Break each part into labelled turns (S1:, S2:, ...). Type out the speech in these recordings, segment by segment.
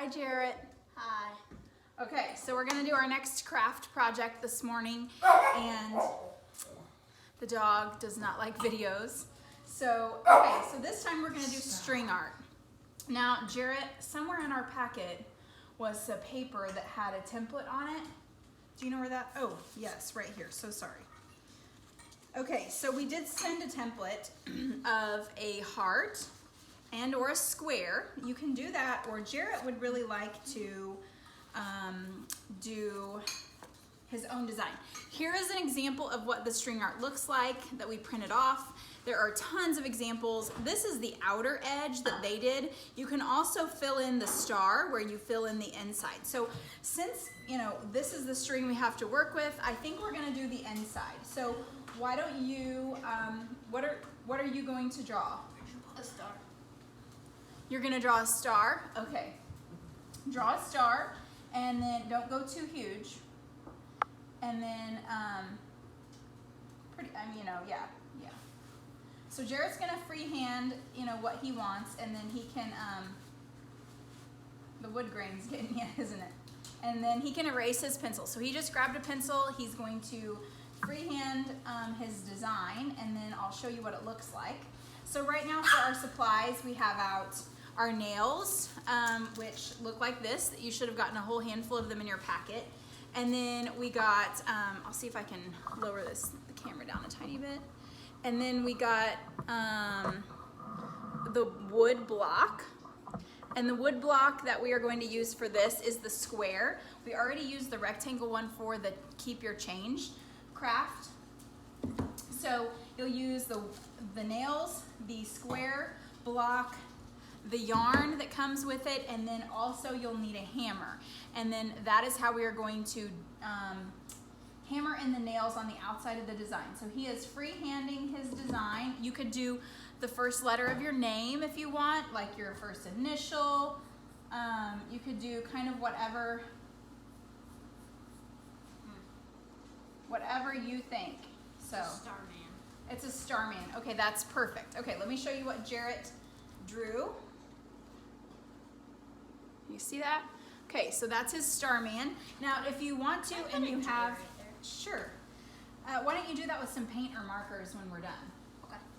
S1: Hi, Jarrett.
S2: Hi.
S1: Okay, so we're gonna do our next craft project this morning, and the dog does not like videos. So this time we're gonna do string art. Now, Jarrett, somewhere in our packet was a paper that had a template on it. Do you know where that? Oh, yes, right here. So sorry. Okay, so we did send a template of a heart and or a square. You can do that, or Jarrett would really like to do his own design. Here is an example of what the string art looks like that we printed off. There are tons of examples. This is the outer edge that they did. You can also fill in the star where you fill in the inside. So since, you know, this is the string we have to work with, I think we're gonna do the inside. So why don't you, what are you going to draw?
S2: A star.
S1: You're gonna draw a star? Okay. Draw a star, and then don't go too huge. And then, yeah. So Jarrett's gonna freehand, what he wants, and then he can, the wood grain's getting you, isn't it? And then he can erase his pencil. So he just grabbed a pencil, he's going to freehand his design, and then I'll show you what it looks like. So right now for our supplies, we have out our nails, which look like this. You should have gotten a whole handful of them in your packet. And then we got, I'll see if I can lower the camera down a tiny bit. And then we got the wood block. And the wood block that we are going to use for this is the square. We already used the rectangle one for the keep your change craft. So you'll use the nails, the square block, the yarn that comes with it, and then also you'll need a hammer. And then that is how we are going to hammer in the nails on the outside of the design. So he is freehanding his design. You could do the first letter of your name if you want, like your first initial. You could do kind of whatever you think. So
S2: Starman.
S1: It's a starman. Okay, that's perfect. Okay, let me show you what Jarrett drew. You see that? Okay, so that's his starman. Now, if you want to, and you have, sure. Why don't you do that with some paint or markers when we're done?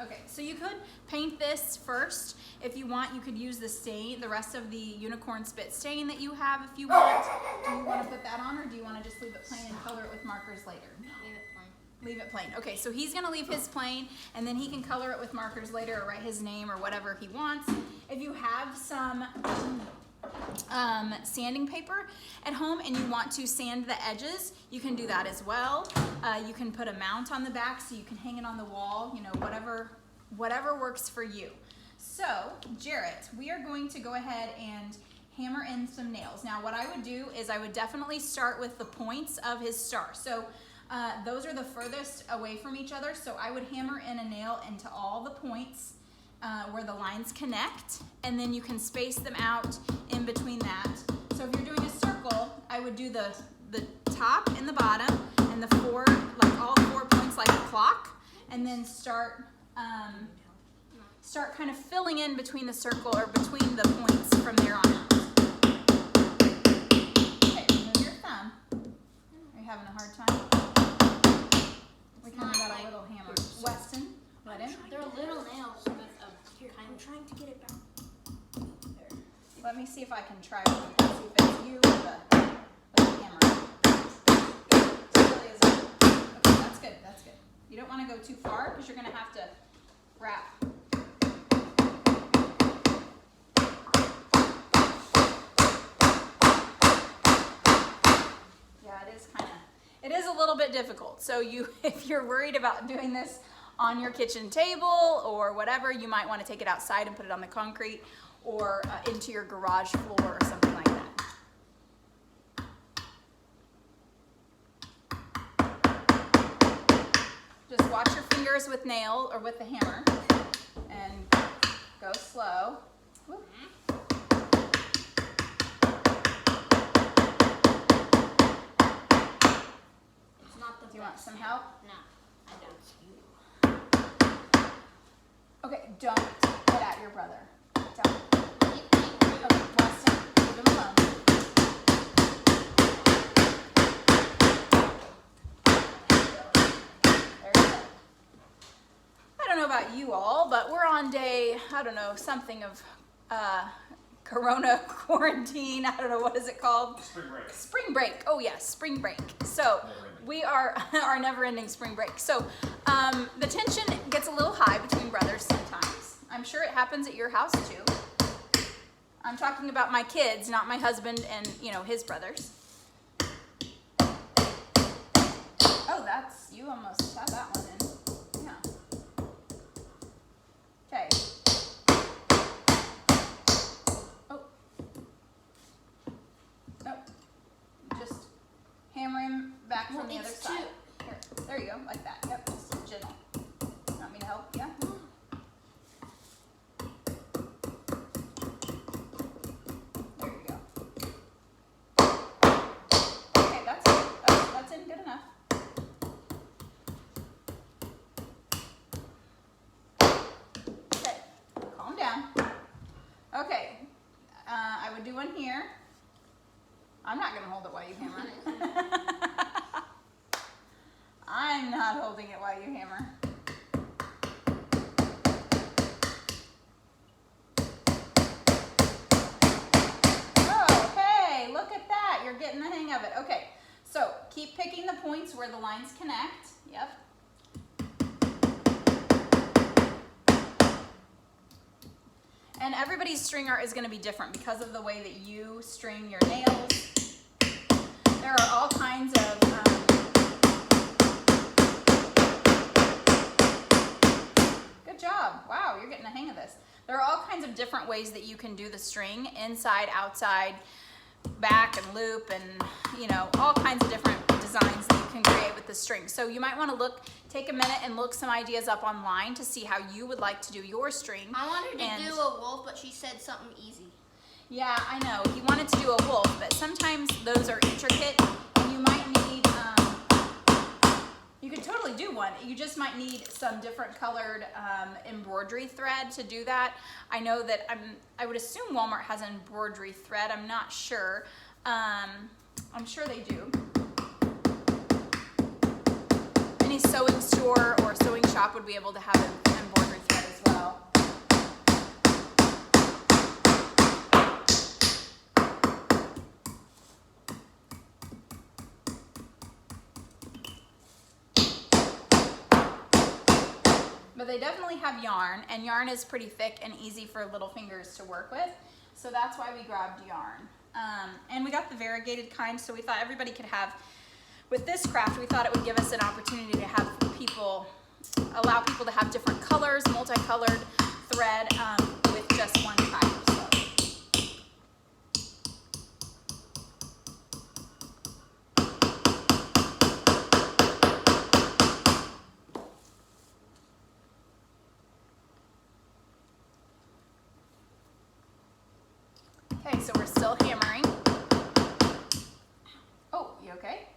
S1: Okay, so you could paint this first. If you want, you could use the stain, the rest of the unicorn spit stain that you have if you want. Do you want to put that on, or do you want to just leave it plain and color it with markers later?
S2: Leave it plain.
S1: Leave it plain. Okay, so he's gonna leave his plain, and then he can color it with markers later or write his name or whatever he wants. If you have some sanding paper at home and you want to sand the edges, you can do that as well. You can put a mount on the back so you can hang it on the wall, whatever works for you. So, Jarrett, we are going to go ahead and hammer in some nails. Now, what I would do is I would definitely start with the points of his star. So, those are the furthest away from each other, so I would hammer in a nail into all the points where the lines connect, and then you can space them out in between that. So if you're doing a circle, I would do the top and the bottom, and the all 4 points like a clock, and then start kind of filling in between the circle or between the points from there on out. Okay, remove your thumb. Are you having a hard time? We kind of got a little hammer. Weston, let him.
S2: They're little nails. I'm trying to get it back.
S1: There. Let me see if I can try with you. See if it's you or the hammer. It really isn't. Okay, that's good. That's good. You don't want to go too far because you're going to have to wrap. Yeah, it is a little bit difficult. So if you're worried about doing this on your kitchen table or whatever, you might want to take it outside and put it on the concrete or into your garage floor or something like that. Just watch your fingers with nail or with the hammer and go slow. Woo.
S2: It's not the
S1: Do you want some help?
S2: No, I don't.
S1: Okay, don't get at your brother. Don't. Okay, Weston, leave him alone. I don't know, something of Corona quarantine. I don't know, what is it called?
S3: Spring break.
S1: Spring break. Oh yes, spring break. So we are our never-ending spring break. So the tension gets a little high between brothers sometimes. I'm sure it happens at your house too. I'm talking about my kids, not my husband and, you know, his brothers. Oh, that's, you almost had that one in. Yeah. Okay. Oh. Nope. Just hammer him back from the other side. Here, there you go, like that. Yep, just gentle. Want me to help? Yeah. There you go. Okay, that's good. That's in good enough. Okay, calm down. Okay, I would do one here. I'm not gonna hold it while you hammer. I'm not holding it while you hammer. Oh, hey, look at that. You're getting the hang of it. Okay, so keep picking the points where the lines connect. Yep. And everybody's string art is going to be different because of the way that you string your nails. There are all kinds of good job. Wow, you're getting the hang of this. There are all kinds of different ways that you can do the string, inside, outside, back and loop, and you know, all kinds of different designs that you can create with the string. So you might want to take a minute and look some ideas up online to see how you would like to do your string.
S2: I wanted to do a wolf, but she said something easy.
S1: Yeah, I know. He wanted to do a wolf, but sometimes those are intricate, and you might need, you could totally do one. You just might need some different colored embroidery thread to do that. I know that I would assume Walmart has an embroidery thread. I'm not sure. I'm sure they do. Any sewing store or sewing shop would be able to have an embroidery thread as well. But they definitely have yarn, and yarn is pretty thick and easy for little fingers to work with. So that's why we grabbed yarn. And we got the variegated kind, so we thought everybody could have, with this craft, we thought it would give us an opportunity to have people, allow people to have different colors, multicolored thread with just one type. Okay, so we're still hammering. Oh, you okay?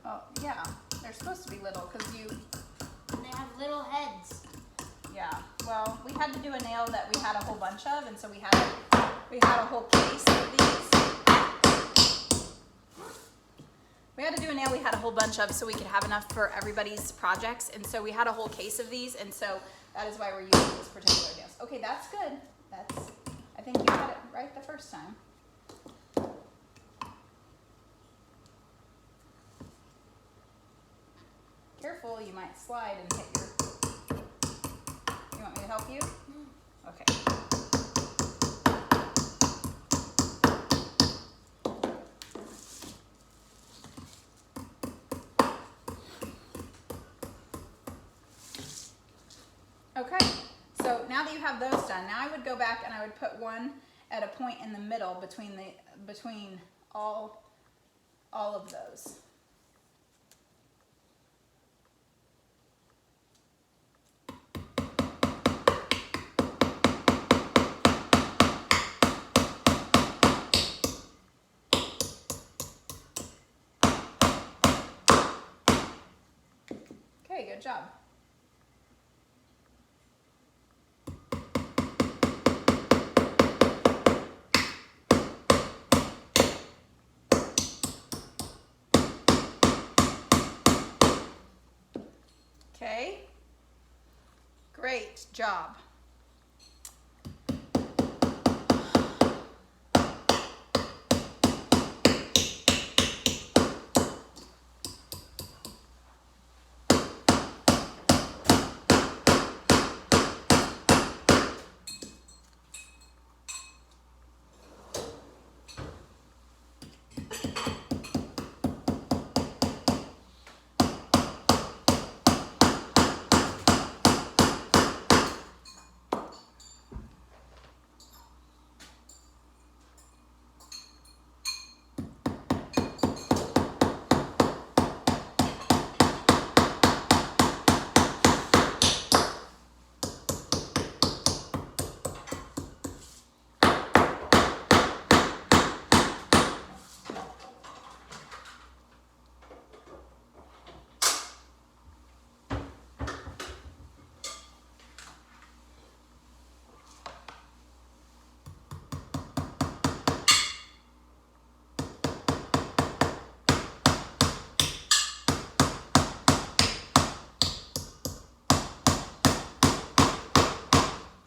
S1: Oh, yeah, they're supposed to be little because
S2: They have little heads.
S1: yeah, well, we had to do a nail that we had a whole bunch of, and so we had a whole case of these. We had to do a nail we had a whole bunch of so we could have enough for everybody's projects, and so we had a whole case of these, and so that is why we're using this particular nails. Okay, that's good. I think you got it right the first time. Careful, you might slide and hit your... You want me to help you? Okay. Okay, so now that you have those done, now I would go back and I would put one at a point in the middle between all of those. job. Okay, great job.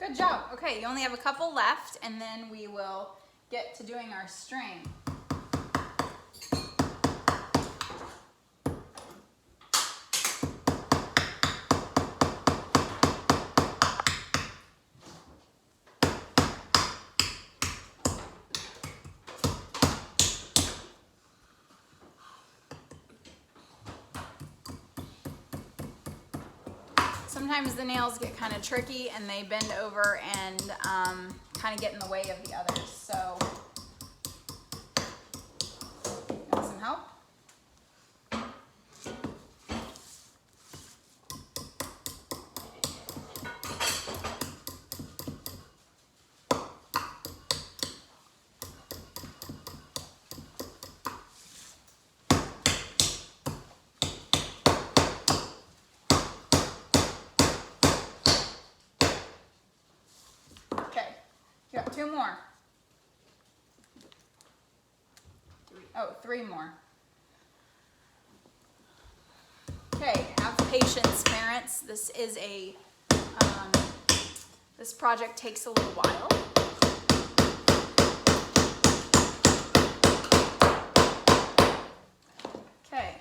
S1: Good job. Okay, you only have a couple left, and then we will get to doing our string. Sometimes the nails get kind of tricky and they bend over and kind of get in the way of the others. So, you want some help? You got 2 more. Oh, 3 more. Okay, have patience, parents. This is this project takes a little while. Okay.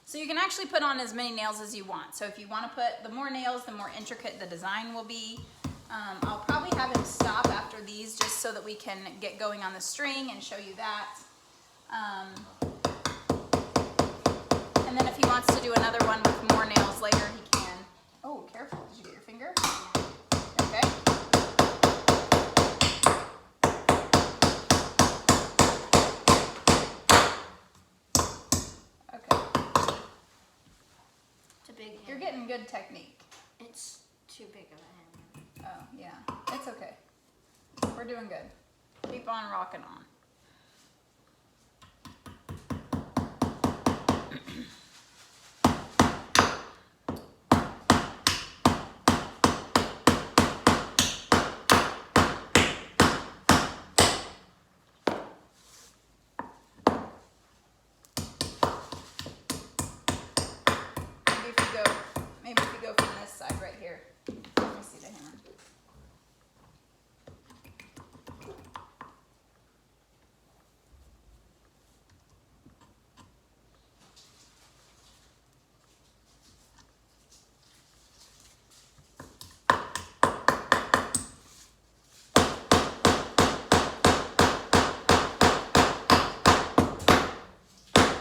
S1: So you can actually put on as many nails as you want. So if you want to put the more nails, the more intricate the design will be. I'll probably have him stop after these just so that we can get going on the string and show you that. And then if he wants to do another one with more nails later, he can. Oh, careful. Did you get your finger? Okay. Okay.
S2: It's a big hand.
S1: You're getting good technique.
S2: It's too big of a hand.
S1: Oh, yeah. It's okay. We're doing good. Keep on rocking on. Maybe if you go from this side right here. Let me see the hammer.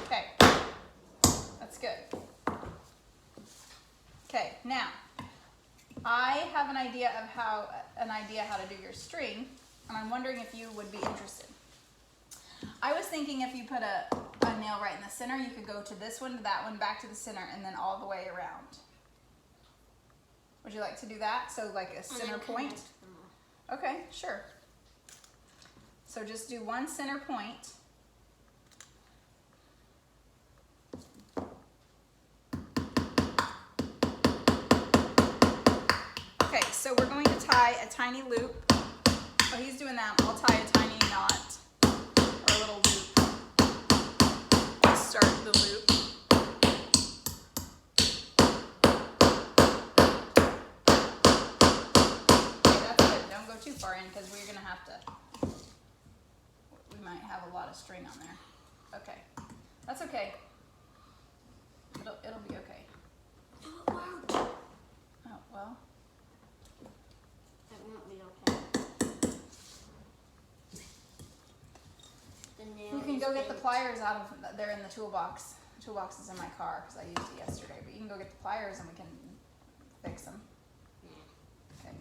S1: Okay, that's good. Okay, now I have an idea how to do your string, and I'm wondering if you would be interested. I was thinking if you put a nail right in the center, you could go to this one, to that one, back to the center, and then all the way around. Would you like to do that? So like a center point? Okay, sure. So just do one center point. Okay, so we're going to tie a tiny loop. While he's doing that, I'll tie a tiny knot or a little loop to start the loop. Okay, that's good. Don't go too far in because we're gonna have to, we might have a lot of string on there. Okay, that's okay. It'll be okay.
S2: Wow.
S1: Oh, well.
S2: That won't be okay. The nail
S1: You can
S2: is
S1: go get the
S2: bent.
S1: pliers out of, they're in the toolbox. The toolbox is in my car because I used it yesterday, but you can go get the pliers and we can fix them. Okay.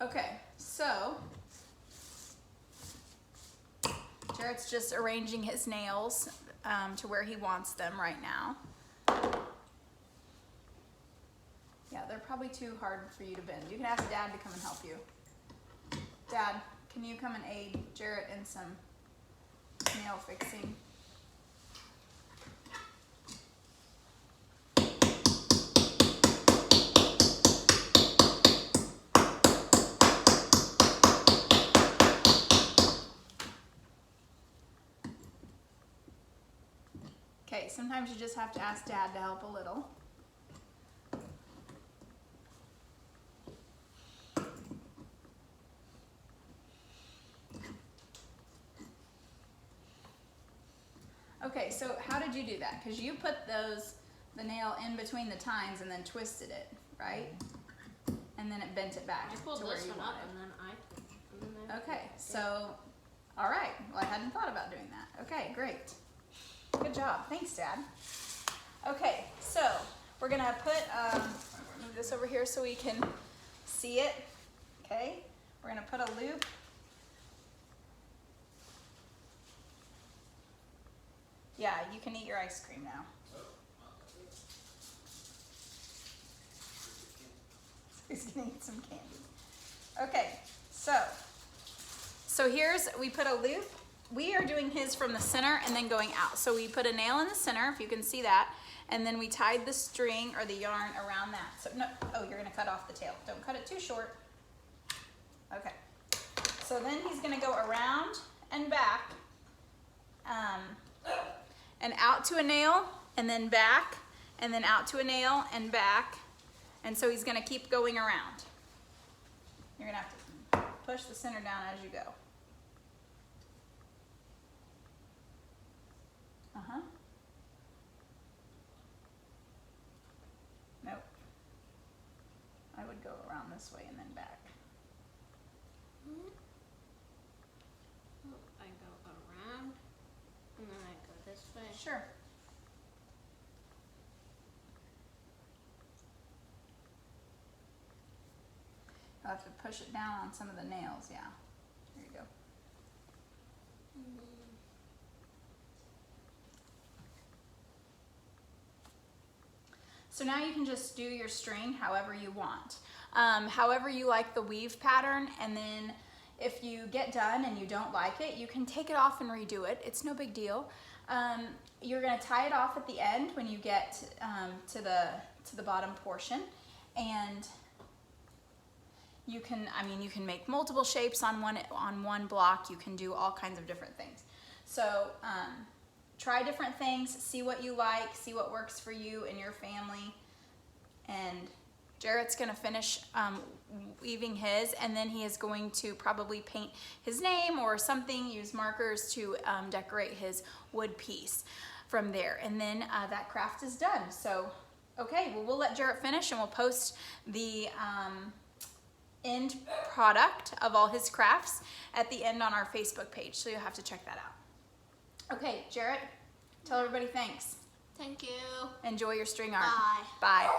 S1: Okay, so Jarrett's just arranging his nails to where he wants them right now. Yeah, they're probably too hard for you to bend. You can ask Dad to come and help you. Dad, can you come and aid Jarrett in some nail fixing? Okay, sometimes you just have to ask Dad to help a little. Okay, so how did you do that? Because you put the nail in between the tines and then twisted it, right? And then it bent it back
S2: I pulled
S1: to where
S2: this
S1: you
S2: one up
S1: wanted.
S2: and then I
S1: Okay, so, all right. Well, I hadn't thought about doing that. Okay, great. Good job. Thanks, Dad. Okay, so we're gonna put, move this over here so we can see it. Okay, we're gonna put a loop. Yeah, you can eat your ice cream now. He's gonna eat some candy. Okay, so here's, we put a loop. We are doing his from the center and then going out. So we put a nail in the center, if you can see that, and then we tied the string or the yarn around that. So no, oh, you're gonna cut off the tail. Don't cut it too short. Okay, so then he's gonna go around and back, and out to a nail, and then back, and then out to a nail and back. And so he's gonna keep going around. You're gonna have to push the center down as you go. Uh-huh. Nope. I would go around this way and then back.
S2: I go around and then I go this way.
S1: Sure. I'll have to push it down on some of the nails, yeah. There you go. So now you can just do your string however you want. However you like the weave pattern, and then if you get done and you don't like it, you can take it off and redo it. It's no big deal. You're gonna tie it off at the end when you get to the bottom portion, and you can, you can make multiple shapes on one block. You can do all kinds of different things. So try different things, see what you like, see what works for you and your family. And Jarrett's gonna finish weaving his, and then he is going to probably paint his name or something, use markers to decorate his wood piece from there. And then that craft is done. So, okay, well, we'll let Jarrett finish and we'll post the end product of all his crafts at the end on our Facebook page. So you'll have to check that out. Okay, Jarrett, tell everybody thanks.
S2: Thank you.
S1: Enjoy your string art.
S2: Bye.
S1: Bye.